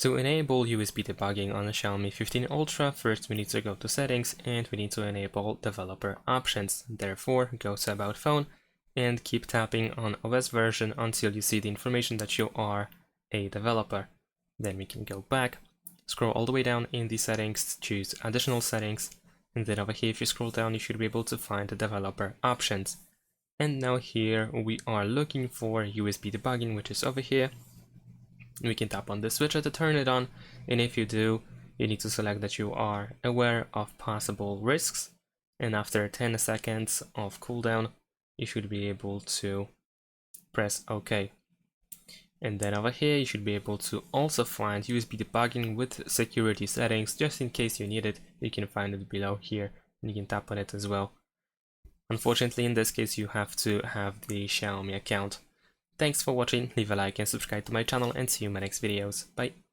To enable USB debugging on the Xiaomi 15 Ultra, first we need to go to settings and we need to enable developer options. Therefore, go to about phone and keep tapping on OS version until you see the information that you are a developer. Then we can go back, scroll all the way down in the settings, choose additional settings, and then over here if you scroll down you should be able to find the developer options. And now here we are looking for USB debugging, which is over here. We can tap on the switcher to turn it on, and if you do, you need to select that you are aware of possible risks, and after 10 seconds of cooldown you should be able to press OK. And then over here you should be able to also find USB debugging with security settings. Just in case you need it, you can find it below here and you can tap on it as well. Unfortunately, in this case you have to have the Xiaomi account. Thanks for watching, leave a like and subscribe to my channel, and see you in my next videos. Bye!